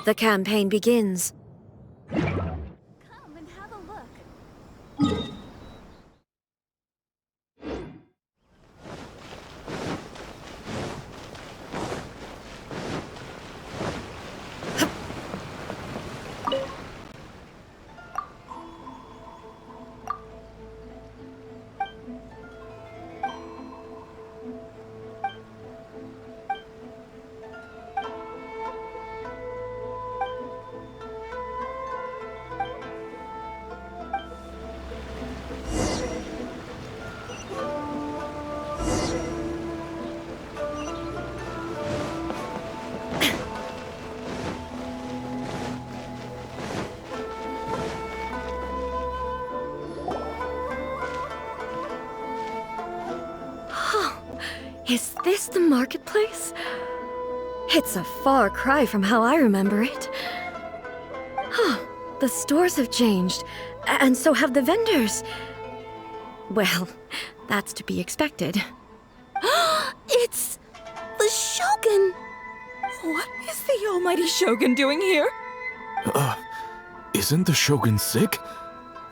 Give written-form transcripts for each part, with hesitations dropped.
The campaign begins. Come and have a look. Is this the marketplace? It's a far cry from how I remember it. The stores have changed, and so have the vendors. Well, that's to be expected. It's the Shogun! What is the almighty Shogun doing here? Isn't the Shogun sick?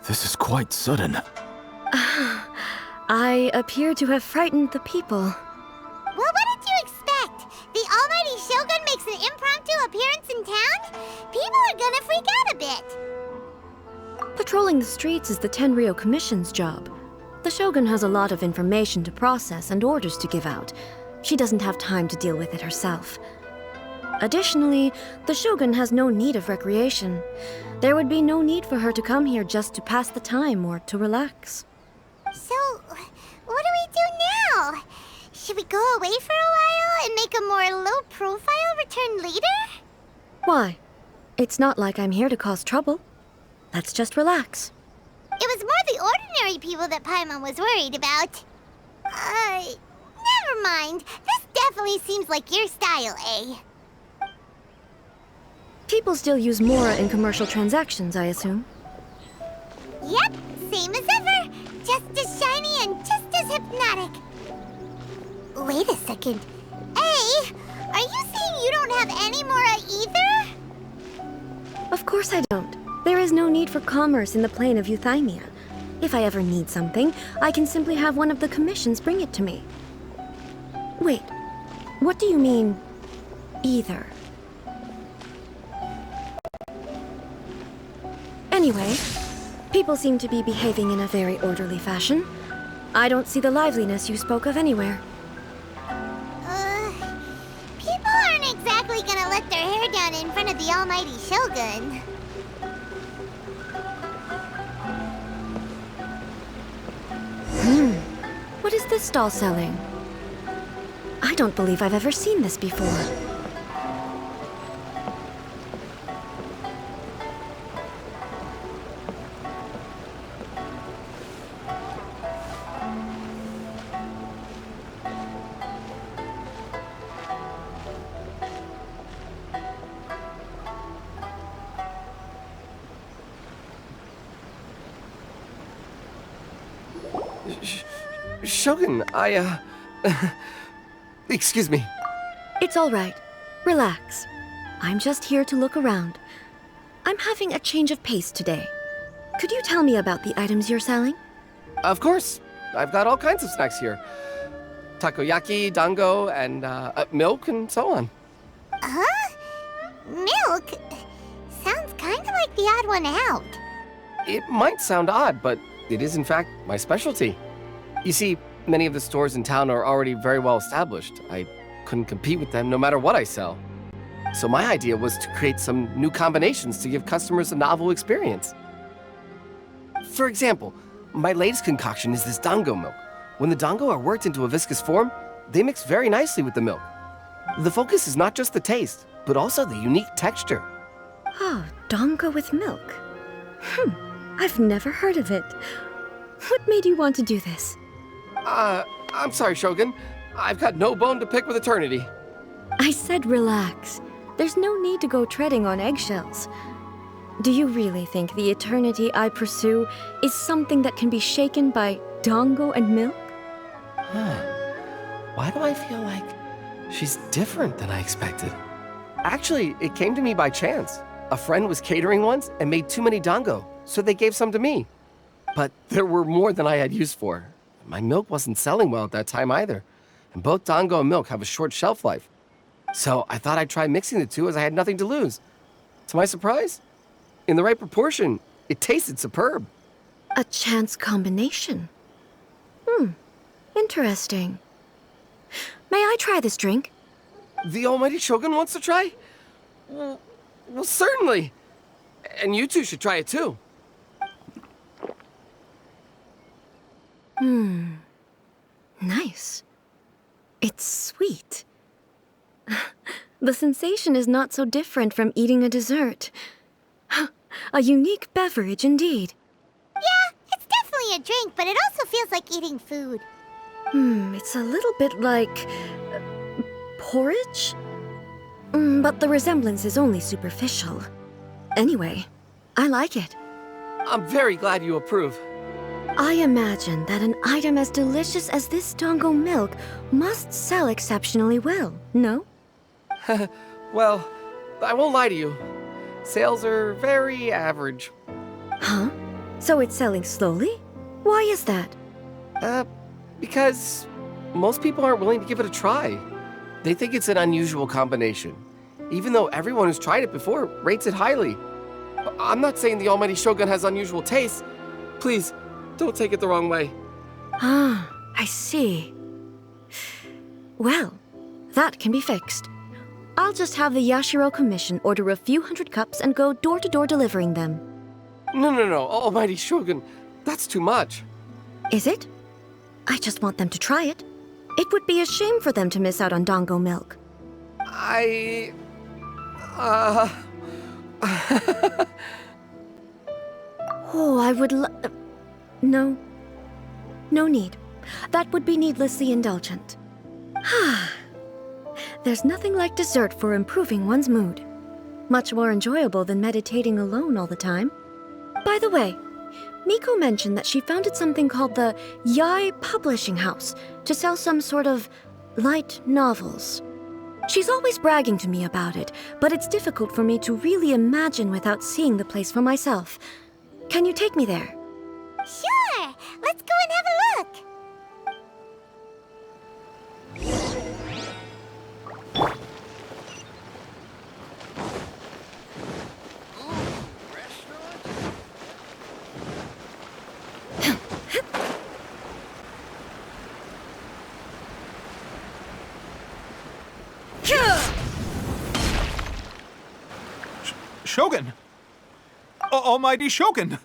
This is quite sudden. I appear to have frightened the people. Well, what did you expect? The almighty Shogun makes an impromptu appearance in town? People are gonna freak out a bit. Patrolling the streets is the Tenryou Commission's job. The Shogun has a lot of information to process and orders to give out. She doesn't have time to deal with it herself. Additionally, the Shogun has no need of recreation. There would be no need for her to come here just to pass the time or to relax. So, what do we do now? Should we go away for a while and make a more low-profile return later? Why? It's not like I'm here to cause trouble. Let's just relax. It was more the ordinary people that Paimon was worried about. Never mind. This definitely seems like your style, eh? People still use Mora in commercial transactions, I assume. Yep, same as ever. Just as shiny and just as hypnotic. Wait a second. Hey, are you saying you don't have any Mora either? Of course I don't. There is no need for commerce in the plane of Euthymia. If I ever need something, I can simply have one of the commissions bring it to me. Wait, what do you mean, either? Anyway, people seem to be behaving in a very orderly fashion. I don't see the liveliness you spoke of anywhere. People aren't exactly gonna let their hair down in front of the almighty Shogun. What is this stall selling? I don't believe I've ever seen this before. Shogun, excuse me. It's all right. Relax. I'm just here to look around. I'm having a change of pace today. Could you tell me about the items you're selling? Of course. I've got all kinds of snacks here. Takoyaki, dango, and milk, and so on. Huh? Milk? Sounds kind of like the odd one out. It might sound odd, but it is in fact my specialty. You see, many of the stores in town are already very well established. I couldn't compete with them no matter what I sell. So my idea was to create some new combinations to give customers a novel experience. For example, my latest concoction is this dango milk. When the dango are worked into a viscous form, they mix very nicely with the milk. The focus is not just the taste, but also the unique texture. Oh, dango with milk. I've never heard of it. What made you want to do this? I'm sorry, Shogun. I've got no bone to pick with eternity. I said relax. There's no need to go treading on eggshells. Do you really think the eternity I pursue is something that can be shaken by dango and milk? Why do I feel like she's different than I expected? Actually, it came to me by chance. A friend was catering once and made too many dango, so they gave some to me. But there were more than I had use for. My milk wasn't selling well at that time either, and both dango and milk have a short shelf life. So I thought I'd try mixing the two as I had nothing to lose. To my surprise, in the right proportion, it tasted superb. A chance combination. Interesting. May I try this drink? The almighty Shogun wants to try? Well, certainly. And you two should try it too. Nice. It's sweet. The sensation is not so different from eating a dessert. A unique beverage indeed. Yeah, it's definitely a drink, but it also feels like eating food. It's a little bit like porridge? But the resemblance is only superficial. Anyway, I like it. I'm very glad you approve. I imagine that an item as delicious as this dango milk must sell exceptionally well, no? Well, I won't lie to you. Sales are very average. Huh? So it's selling slowly? Why is that? Because most people aren't willing to give it a try. They think it's an unusual combination, even though everyone who's tried it before rates it highly. I'm not saying the almighty Shogun has unusual taste. Please, don't take it the wrong way. Ah, I see. Well, that can be fixed. I'll just have the Yashiro Commission order a few hundred cups and go door-to-door delivering them. No, almighty Shogun, that's too much. Is it? I just want them to try it. It would be a shame for them to miss out on dango milk. Oh, I would No. No need. That would be needlessly indulgent. There's nothing like dessert for improving one's mood. Much more enjoyable than meditating alone all the time. By the way, Miko mentioned that she founded something called the Yai Publishing House to sell some sort of light novels. She's always bragging to me about it, but it's difficult for me to really imagine without seeing the place for myself. Can you take me there? Sure, let's go and have a look. Shogun! Almighty Shogun!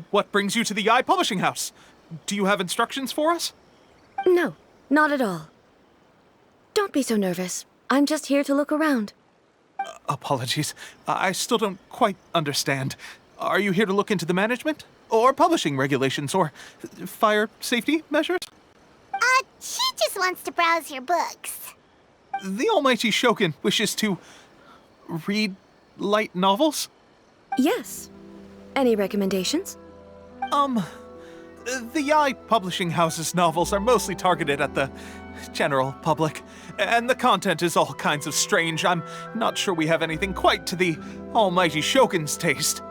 What brings you to the Yai Publishing House? Do you have instructions for us? No, not at all. Don't be so nervous. I'm just here to look around. Apologies. I still don't quite understand. Are you here to look into the management? Or publishing regulations? Or fire safety measures? She just wants to browse your books. The Almighty Shogun wishes to read light novels? Yes. Any recommendations? The Yai Publishing House's novels are mostly targeted at the general public, and the content is all kinds of strange. I'm not sure we have anything quite to the Almighty Shogun's taste.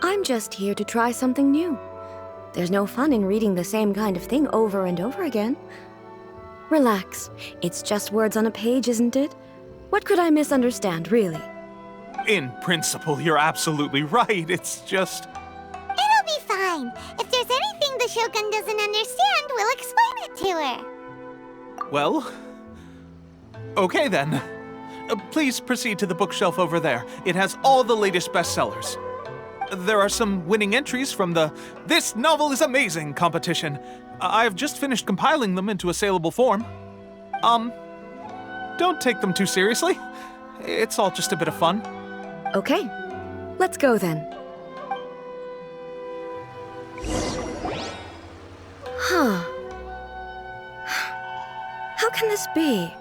I'm just here to try something new. There's no fun in reading the same kind of thing over and over again. Relax. It's just words on a page, isn't it? What could I misunderstand, really? In principle, you're absolutely right. It's just... It'll be fine. If there's anything the Shogun doesn't understand, we'll explain it to her. Well... Okay then. Please proceed to the bookshelf over there. It has all the latest bestsellers. There are some winning entries from the This Novel is Amazing competition. I've just finished compiling them into a saleable form. Don't take them too seriously. It's all just a bit of fun. Okay. Let's go then. Huh. How can this be?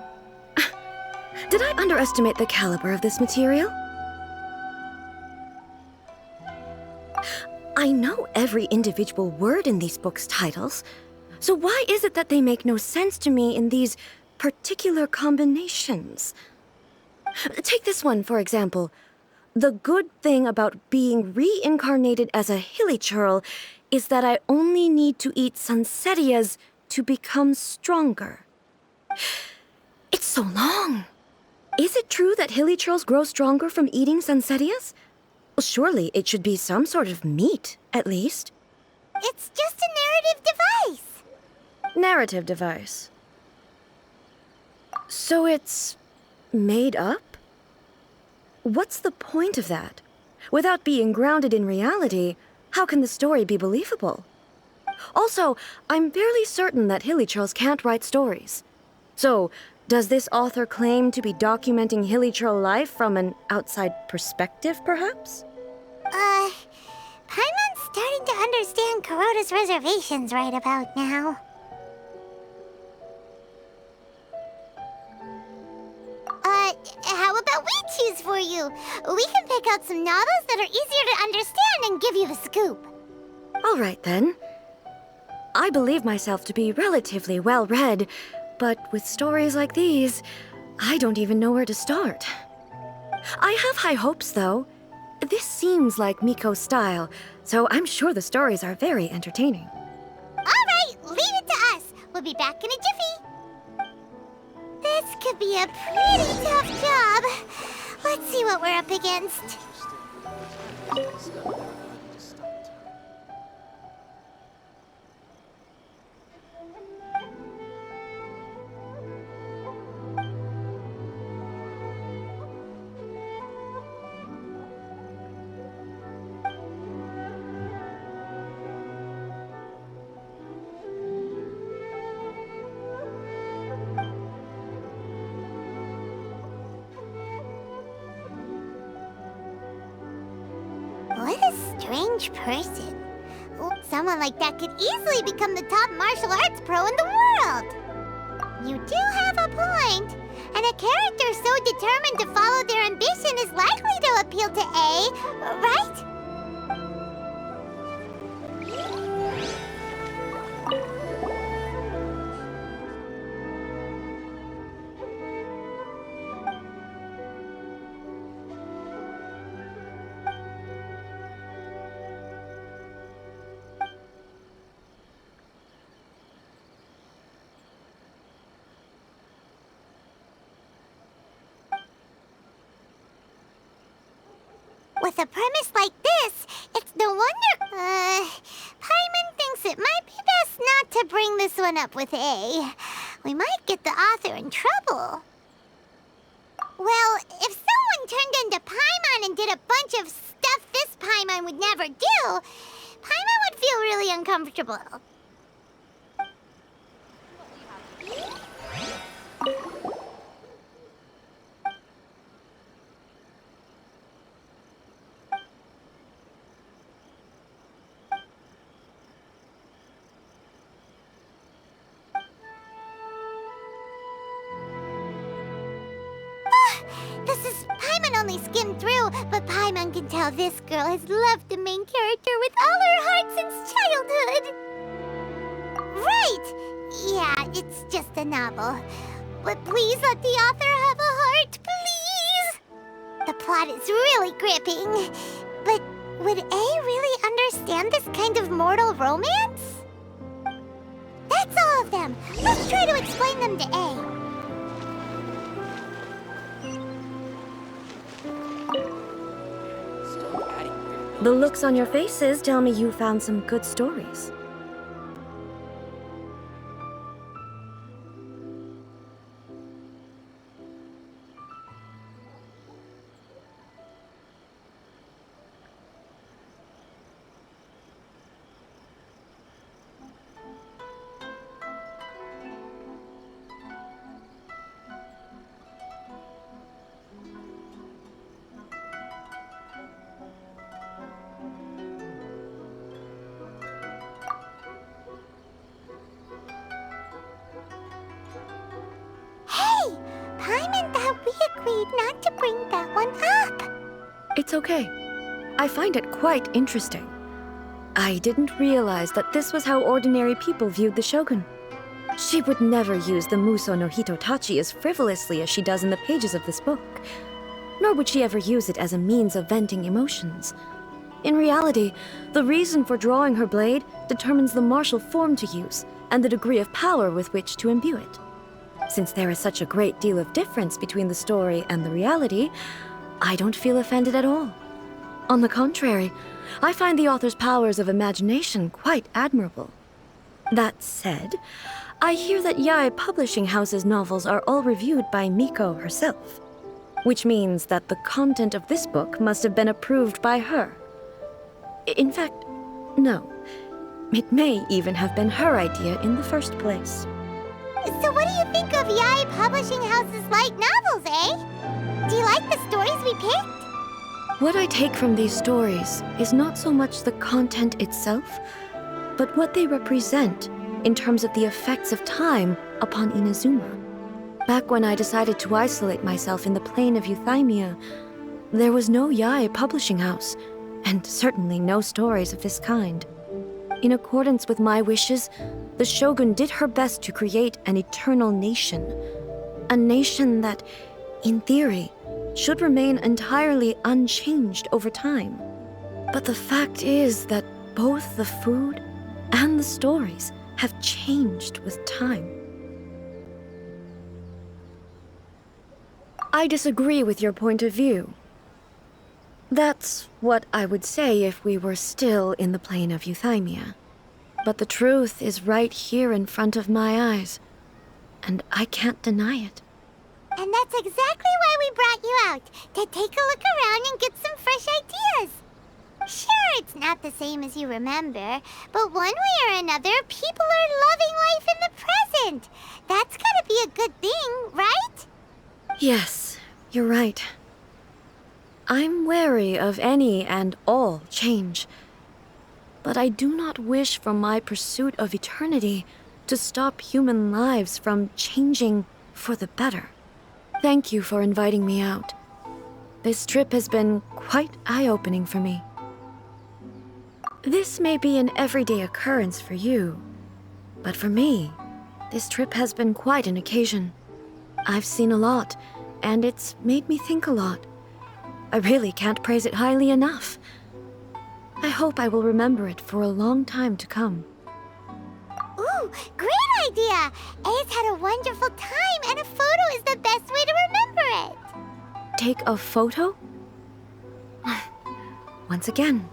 Did I underestimate the caliber of this material? I know every individual word in these books' titles, so why is it that they make no sense to me in these particular combinations? Take this one, for example. The good thing about being reincarnated as a hilichurl is that I only need to eat sunsetias to become stronger. It's so long. Is it true that hilichurls grow stronger from eating sunsetias? Well, surely it should be some sort of meat, at least. It's just a narrative device. Narrative device. So it's made up? What's the point of that? Without being grounded in reality, how can the story be believable? Also, I'm fairly certain that hilichurls can't write stories. So, does this author claim to be documenting hilichurl life from an outside perspective, perhaps? Paimon's starting to understand Kuroda's reservations right about now. How about we choose for you? We can pick out some novels that are easier to understand and give you the scoop. All right, then. I believe myself to be relatively well-read, but with stories like these, I don't even know where to start. I have high hopes, though. This seems like Miko's style, so I'm sure the stories are very entertaining. All right, leave it to us. We'll be back in a jiffy. This could be a pretty tough job. Let's see what we're up against. What a strange person. Someone like that could easily become the top martial arts pro in the world. You do have a point. And a character so determined to follow their ambition is likely to appeal to A, right? With a premise like this, it's no wonder, Paimon thinks it might be best not to bring this one up with A. We might get the author in trouble. Well, if someone turned into Paimon and did a bunch of stuff this Paimon would never do, Paimon would feel really uncomfortable. Paimon only skimmed through, but Paimon can tell this girl has loved the main character with all her heart since childhood. Right! Yeah, it's just a novel. But please let the author have a heart, please! The plot is really gripping. But would A really understand this kind of mortal romance? That's all of them. Let's try to explain them to A. The looks on your faces tell me you found some good stories. Not to bring that one up. It's okay. I find it quite interesting. I didn't realize that this was how ordinary people viewed the Shogun. She would never use the Muso no Hitotachi as frivolously as she does in the pages of this book. Nor would she ever use it as a means of venting emotions. In reality, the reason for drawing her blade determines the martial form to use and the degree of power with which to imbue it. Since there is such a great deal of difference between the story and the reality, I don't feel offended at all. On the contrary, I find the author's powers of imagination quite admirable. That said, I hear that Yae Publishing House's novels are all reviewed by Miko herself, which means that the content of this book must have been approved by her. In fact, no. It may even have been her idea in the first place. So what do you think of Yae Publishing House's light novels, eh? Do you like the stories we picked? What I take from these stories is not so much the content itself, but what they represent in terms of the effects of time upon Inazuma. Back when I decided to isolate myself in the plain of Euthymia, there was no Yae Publishing House, and certainly no stories of this kind. In accordance with my wishes, the Shogun did her best to create an eternal nation. A nation that, in theory, should remain entirely unchanged over time. But the fact is that both the food and the stories have changed with time. I disagree with your point of view. That's what I would say if we were still in the plain of Euthymia. But the truth is right here in front of my eyes, and I can't deny it. And that's exactly why we brought you out, to take a look around and get some fresh ideas. Sure, it's not the same as you remember, but one way or another, people are loving life in the present. That's gotta be a good thing, right? Yes, you're right. I'm wary of any and all change, but I do not wish for my pursuit of eternity to stop human lives from changing for the better. Thank you for inviting me out. This trip has been quite eye-opening for me. This may be an everyday occurrence for you, but for me, this trip has been quite an occasion. I've seen a lot, and it's made me think a lot. I really can't praise it highly enough. I hope I will remember it for a long time to come. Ooh, great idea! A's had a wonderful time, and a photo is the best way to remember it. Take a photo? Once again,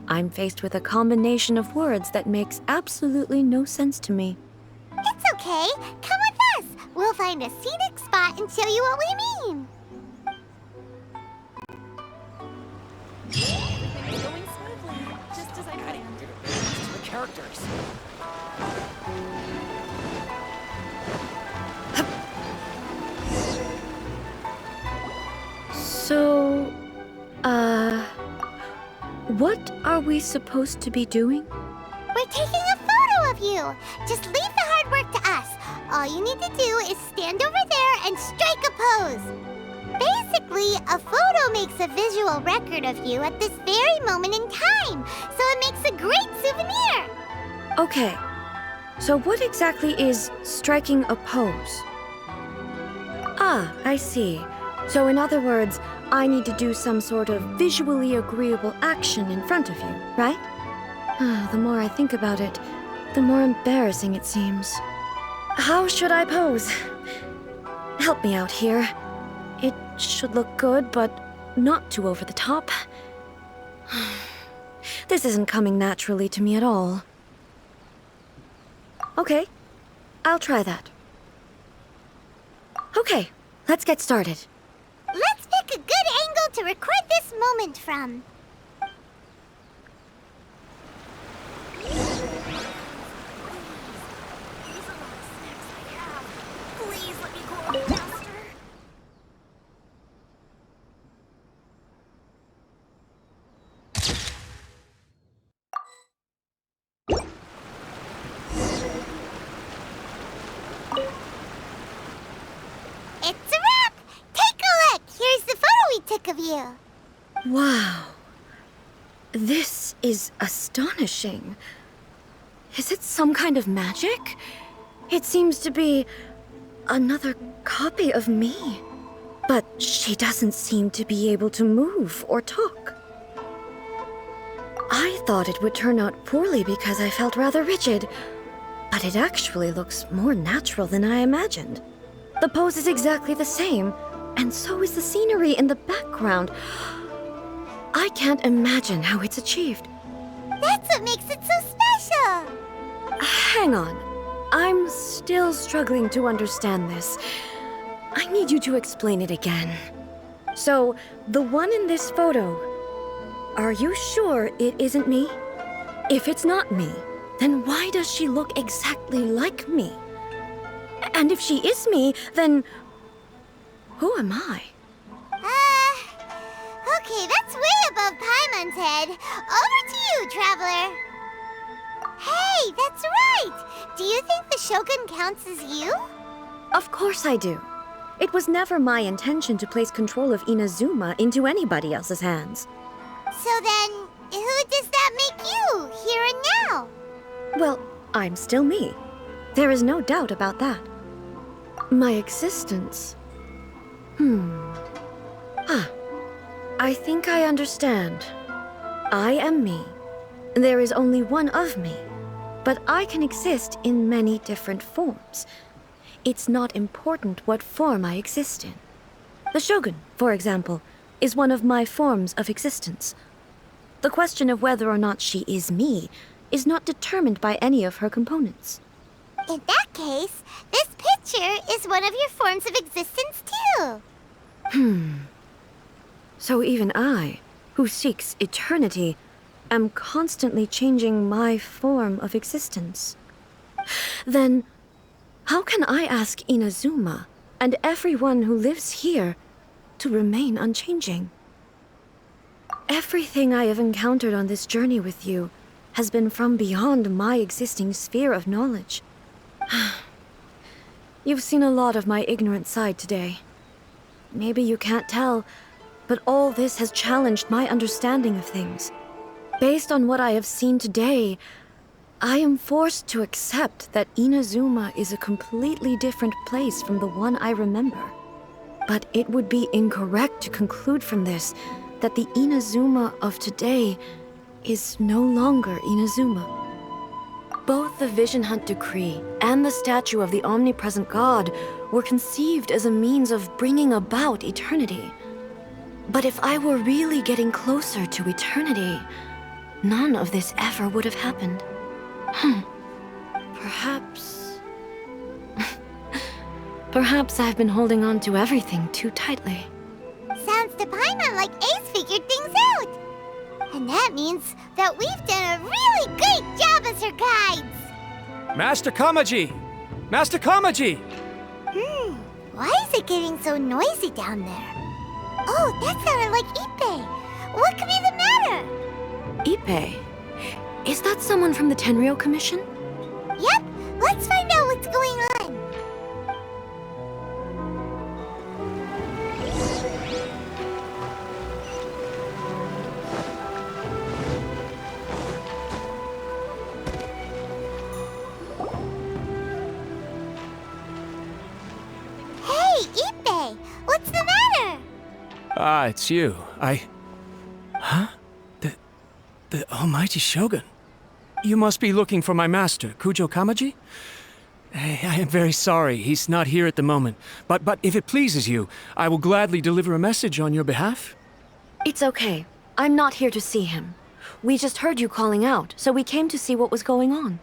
I'm faced with a combination of words that makes absolutely no sense to me. It's okay. Come with us. We'll find a scenic spot and show you what we mean. Going smoothly, just as I planned. To the characters. So, what are we supposed to be doing? We're taking a photo of you. Just leave the hard work to us. All you need to do is stand over there and strike a pose. Basically, a photo makes a visual record of you at this very moment in time, so it makes a great souvenir. Okay, so what exactly is striking a pose? Ah, I see. So in other words, I need to do some sort of visually agreeable action in front of you, right? The more I think about it, the more embarrassing it seems. How should I pose? Help me out here. It should look good, but not too over the top. This isn't coming naturally to me at all. Okay, I'll try that. Okay, let's get started. Let's pick a good angle to record this moment from. Please let me grow up faster. It's a wrap! Take a look! Here's the photo we took of you. Wow. This is astonishing. Is it some kind of magic? It seems to be another copy of me. But she doesn't seem to be able to move or talk. I thought it would turn out poorly because I felt rather rigid, but it actually looks more natural than I imagined. The pose is exactly the same, and so is the scenery in the background. I can't imagine how it's achieved. That's what makes it so special! Hang on. I'm still struggling to understand this. I need you to explain it again. So, the one in this photo, are you sure it isn't me? If it's not me, then why does she look exactly like me? And if she is me, then who am I? Okay, that's way above Paimon's head. Over to you, Traveler. Hey, that's right! Do you think the Shogun counts as you? Of course I do. It was never my intention to place control of Inazuma into anybody else's hands. So then, who does that make you, here and now? Well, I'm still me. There is no doubt about that. My existence... I think I understand. I am me. There is only one of me, but I can exist in many different forms. It's not important what form I exist in. The Shogun, for example, is one of my forms of existence. The question of whether or not she is me is not determined by any of her components. In that case, this picture is one of your forms of existence too. So even I, who seeks eternity, am constantly changing my form of existence. Then, how can I ask Inazuma and everyone who lives here to remain unchanging? Everything I have encountered on this journey with you has been from beyond my existing sphere of knowledge. You've seen a lot of my ignorant side today. Maybe you can't tell, but all this has challenged my understanding of things. Based on what I have seen today, I am forced to accept that Inazuma is a completely different place from the one I remember. But it would be incorrect to conclude from this that the Inazuma of today is no longer Inazuma. Both the Vision Hunt Decree and the statue of the omnipresent God were conceived as a means of bringing about eternity. But if I were really getting closer to eternity, none of this ever would have happened. Perhaps... Perhaps I've been holding on to everything too tightly. Sounds to Paimon like Ace figured things out. And that means that we've done a really great job as her guides. Master Kamaji! Master Kamaji! Why is it getting so noisy down there? Oh, that sounded like Ippei. What could be the matter? Ippei? Is that someone from the Tenryou Commission? Yep, let's find out what's going on. Hey, Ippei, what's the matter? Ah, it's you. Huh? The almighty Shogun. You must be looking for my master, Kujo Kamaji? I am very sorry, he's not here at the moment. But if it pleases you, I will gladly deliver a message on your behalf. It's okay. I'm not here to see him. We just heard you calling out, so we came to see what was going on.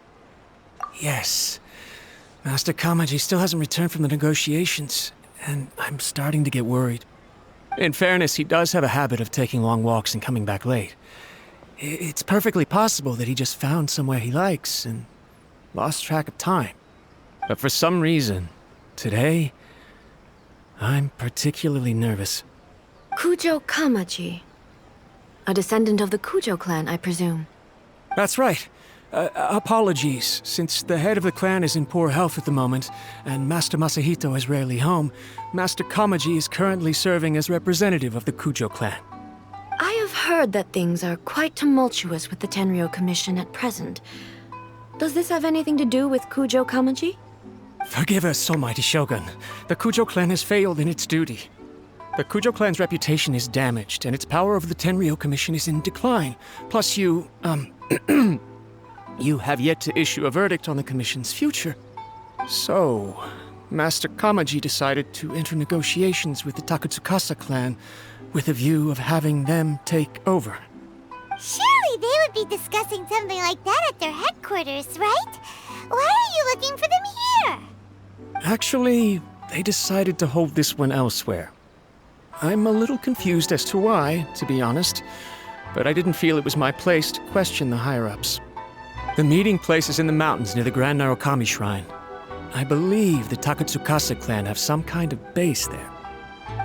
Yes. Master Kamaji still hasn't returned from the negotiations, and I'm starting to get worried. In fairness, he does have a habit of taking long walks and coming back late. It's perfectly possible that he just found somewhere he likes and lost track of time. But for some reason, today, I'm particularly nervous. Kujo Kamaji. A descendant of the Kujo clan, I presume. That's right. Apologies, since the head of the clan is in poor health at the moment, and Master Masahito is rarely home, Master Kamaji is currently serving as representative of the Kujo clan. I have heard that things are quite tumultuous with the Tenryou Commission at present. Does this have anything to do with Kujo Kamaji? Forgive us, almighty Shogun. The Kujo clan has failed in its duty. The Kujo clan's reputation is damaged, and its power over the Tenryou Commission is in decline. Plus you, you have yet to issue a verdict on the Commission's future. So, Master Kamaji decided to enter negotiations with the Takatsukasa clan with a view of having them take over. Surely they would be discussing something like that at their headquarters, right? Why are you looking for them here? Actually, they decided to hold this one elsewhere. I'm a little confused as to why, to be honest, but I didn't feel it was my place to question the higher-ups. The meeting place is in the mountains near the Grand Narukami Shrine. I believe the Takatsukasa clan have some kind of base there.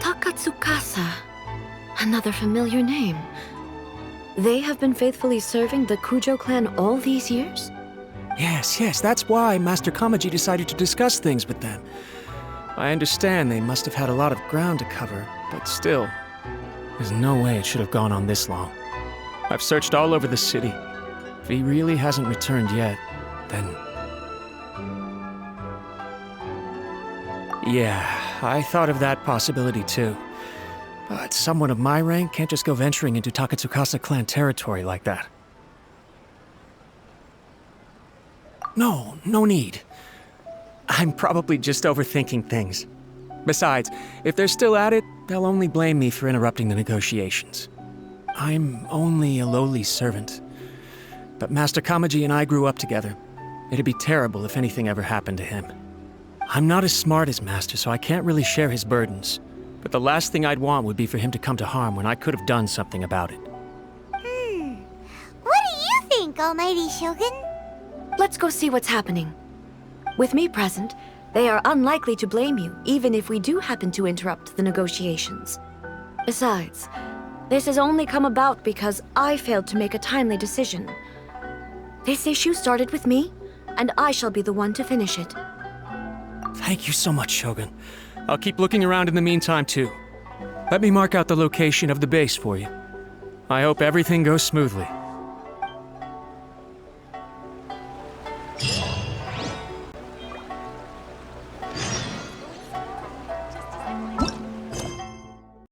Takatsukasa. Another familiar name. They have been faithfully serving the Kujo clan all these years? Yes, that's why Master Kamaji decided to discuss things with them. I understand they must have had a lot of ground to cover, but still, there's no way it should have gone on this long. I've searched all over the city. If he really hasn't returned yet, then... Yeah, I thought of that possibility too. But someone of my rank can't just go venturing into Takatsukasa clan territory like that. No need. I'm probably just overthinking things. Besides, if they're still at it, they'll only blame me for interrupting the negotiations. I'm only a lowly servant. But Master Kamaji and I grew up together. It'd be terrible if anything ever happened to him. I'm not as smart as Master, so I can't really share his burdens. But the last thing I'd want would be for him to come to harm when I could have done something about it. What do you think, Almighty Shogun? Let's go see what's happening. With me present, they are unlikely to blame you, even if we do happen to interrupt the negotiations. Besides, this has only come about because I failed to make a timely decision. This issue started with me, and I shall be the one to finish it. Thank you so much, Shogun. I'll keep looking around in the meantime, too. Let me mark out the location of the base for you. I hope everything goes smoothly.